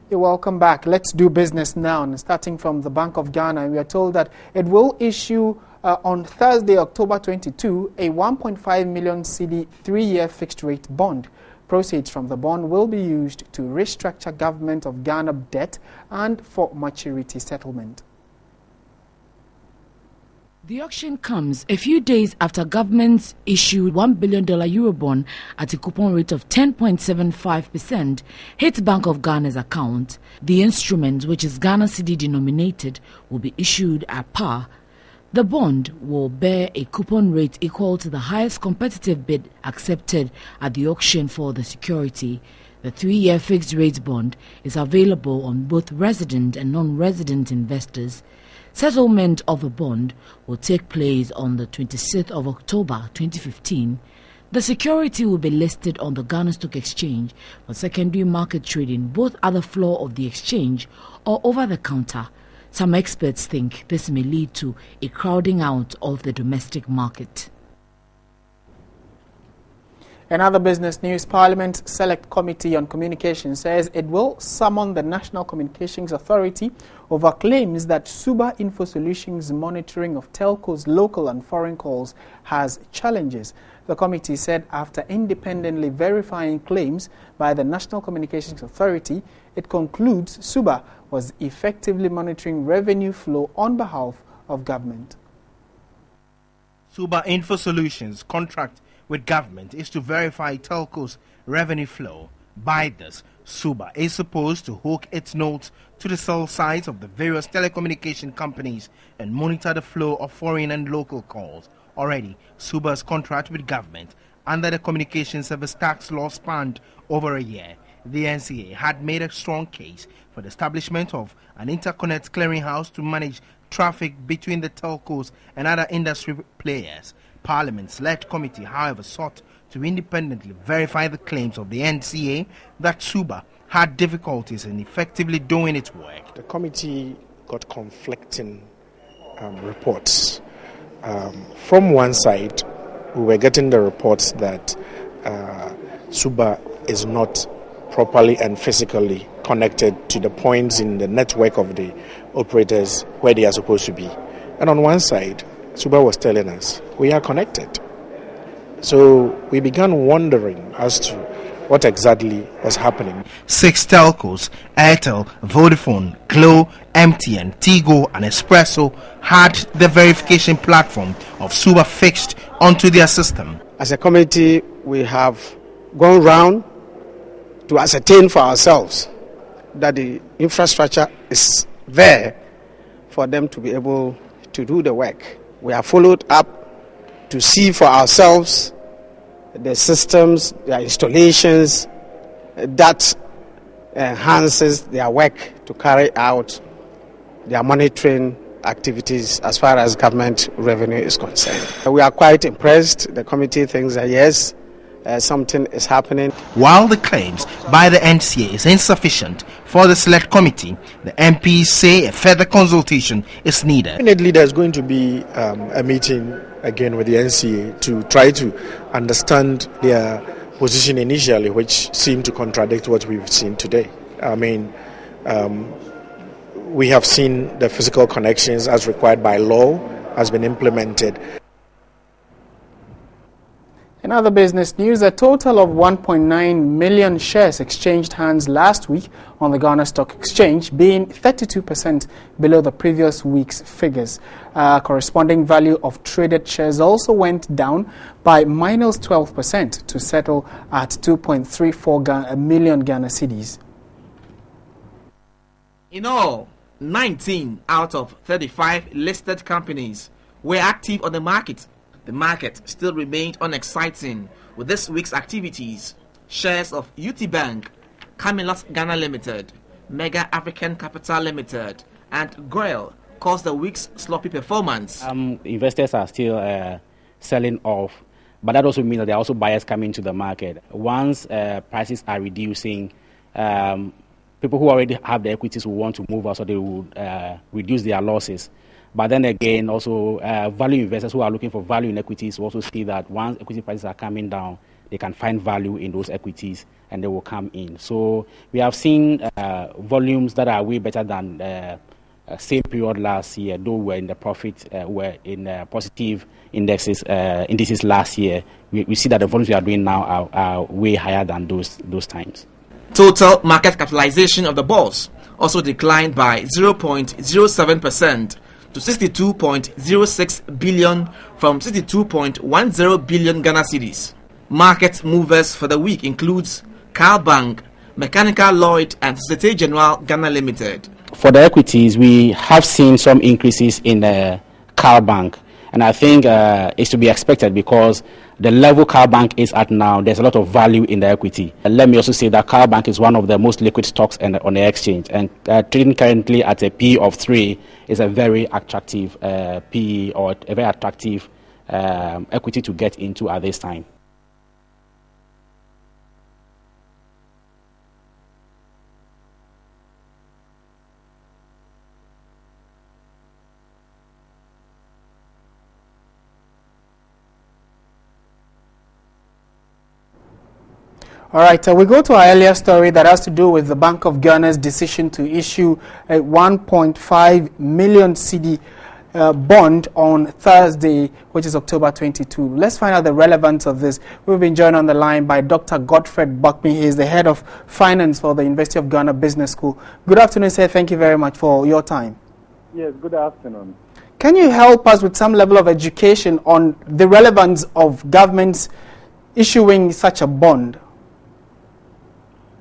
You're welcome back. Let's do business now. And starting from the Bank of Ghana, we are told that it will issue on Thursday, October 22, a 1.5 million cedi 3-year fixed-rate bond. Proceeds from the bond will be used to restructure Government of Ghana debt and for maturity settlement. The auction comes a few days after government issued $1 billion Eurobond at a coupon rate of 10.75% hit Bank of Ghana's account. The instrument, which is Ghana cedi denominated, will be issued at par. The bond will bear a coupon rate equal to the highest competitive bid accepted at the auction for the security. The 3-year fixed-rate bond is available on both resident and non-resident investors. Settlement of the bond will take place on the 26th of October 2015. The security will be listed on the Ghana Stock Exchange for secondary market trading, both at the floor of the exchange or over the counter. Some experts think this may lead to a crowding out of the domestic market. In other business news, Parliament Select Committee on Communication says it will summon the National Communications Authority over claims that Suba Info Solutions' monitoring of telcos' local and foreign calls has challenges. The committee said after independently verifying claims by the National Communications Authority, it concludes Suba was effectively monitoring revenue flow on behalf of government. Suba Info Solutions' contract with government is to verify telco's revenue flow. By this, Suba is supposed to hook its nodes to the cell sites of the various telecommunication companies and monitor the flow of foreign and local calls. Already, Suba's contract with government under the Communication Service Tax Law spanned over a year. The NCA had made a strong case for the establishment of an interconnect clearinghouse to manage traffic between the telcos and other industry players. Parliament-led committee, however, sought to independently verify the claims of the NCA that Suba had difficulties in effectively doing its work. The committee got conflicting reports. From one side, we were getting the reports that Suba is not properly and physically connected to the points in the network of the operators where they are supposed to be. And on one side, Suba was telling us, we are connected. So we began wondering as to what exactly was happening. 6 telcos, Airtel, Vodafone, Glo, MTN, Tigo and Espresso had the verification platform of Suba fixed onto their system. As a committee, we have gone round to ascertain for ourselves that the infrastructure is there for them to be able to do the work. We have followed up to see for ourselves the systems, their installations that enhances their work to carry out their monitoring activities as far as government revenue is concerned. We are quite impressed. The committee thinks that yes, something is happening. While the claims by the NCA is insufficient for the select committee, the MPs say a further consultation is needed. Definitely there's going to be a meeting again with the NCA to try to understand their position initially, which seemed to contradict what we've seen today. I mean, we have seen the physical connections as required by law has been implemented. In other business news, a total of 1.9 million shares exchanged hands last week on the Ghana Stock Exchange, being 32% below the previous week's figures. Corresponding value of traded shares also went down by minus 12% to settle at 2.34 million Ghana cedis. In all, 19 out of 35 listed companies were active on the market. The market still remained unexciting with this week's activities. Shares of UT Bank, Camelot Ghana Limited, Mega African Capital Limited, and Grail caused the week's sloppy performance. Investors are still selling off, but that also means that there are also buyers coming to the market. Once prices are reducing, people who already have the equities will want to move out, so they will reduce their losses. But then again, also value investors who are looking for value in equities will also see that once equity prices are coming down, they can find value in those equities and they will come in. So we have seen volumes that are way better than same period last year, though we're in the profit, we're in positive indices last year. We see that the volumes we are doing now are way higher than those times. Total market capitalization of the bourse also declined by 0.07% to 62.06 billion from 62.10 billion Ghana cedis. Market movers for the week includes Carl Bank, Mechanical Lloyd and Societe Generale Ghana Limited. For the equities, we have seen some increases in Carl Bank, and I think it's to be expected because the level Carl Bank is at now, there's a lot of value in the equity. And let me also say that Carl Bank is one of the most liquid stocks on the exchange, and trading currently at a PE of 3 is a very attractive PE or a very attractive equity to get into at this time. All right, we go to our earlier story that has to do with the Bank of Ghana's decision to issue a 1.5 million cedi bond on Thursday, which is October 22. Let's find out the relevance of this. We've been joined on the line by Dr. Godfred Buckby. He is the head of finance for the University of Ghana Business School. Good afternoon, sir. Thank you very much for your time. Yes, good afternoon. Can you help us with some level of education on the relevance of governments issuing such a bond?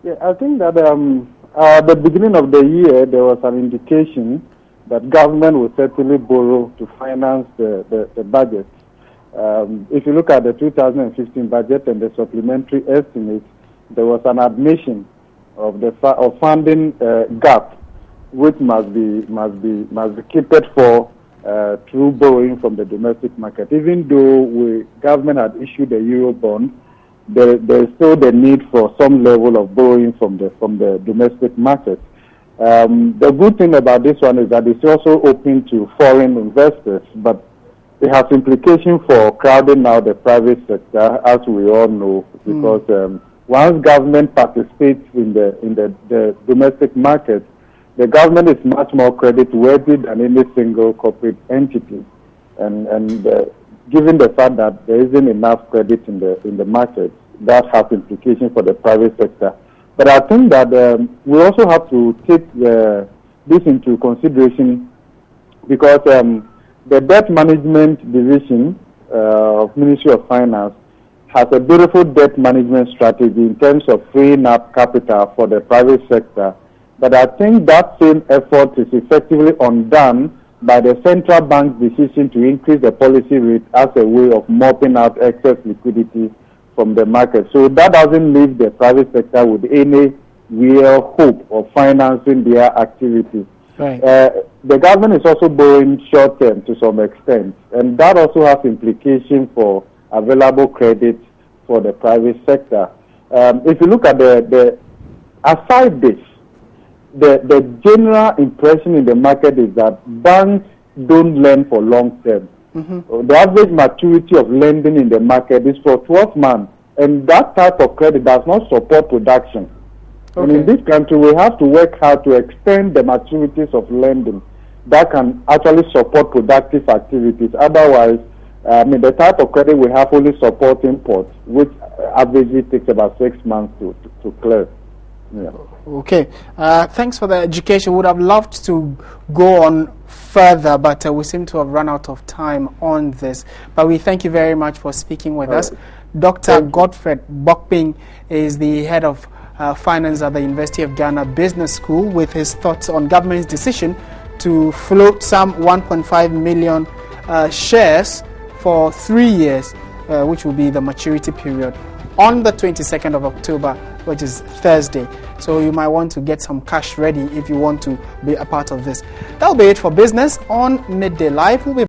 Yeah, I think that at the beginning of the year, there was an indication that government will certainly borrow to finance the budget. If you look at the 2015 budget and the supplementary estimates, there was an admission of funding gap, which must be catered for through borrowing from the domestic market. Even though government had issued a euro bond, there is still the need for some level of borrowing from the domestic market. The good thing about this one is that it's also open to foreign investors, but it has implications for crowding out the private sector, as we all know, because once government participates in the domestic market, the government is much more credit-worthy than any single corporate entity, and given the fact that there isn't enough credit in the market, that has implications for the private sector. But I think that we also have to take this into consideration because the debt management division of Ministry of Finance has a beautiful debt management strategy in terms of freeing up capital for the private sector. But I think that same effort is effectively undone by the central bank's decision to increase the policy rate as a way of mopping out excess liquidity from the market. So that doesn't leave the private sector with any real hope of financing their activities. Right. The government is also borrowing short term to some extent, and that also has implications for available credit for the private sector. If you look at aside this, the general impression in the market is that banks don't lend for long term. The average maturity of lending in the market is for 12 months, and that type of credit does not support production. Okay. And in this country, we have to work hard to extend the maturities of lending that can actually support productive activities. Otherwise, the type of credit we have only support imports, which averagely takes about 6 months to clear. Yeah. Okay. Thanks for the education. Would have loved to go on further, but we seem to have run out of time on this. But we thank you very much for speaking with us. Dr. Godfred Buckby is the head of finance at the University of Ghana Business School, with his thoughts on government's decision to float some 1.5 million shares for 3 years, which will be the maturity period, on the 22nd of October, which is Thursday. So you might want to get some cash ready if you want to be a part of this. That'll be it for business on Midday Live. We'll be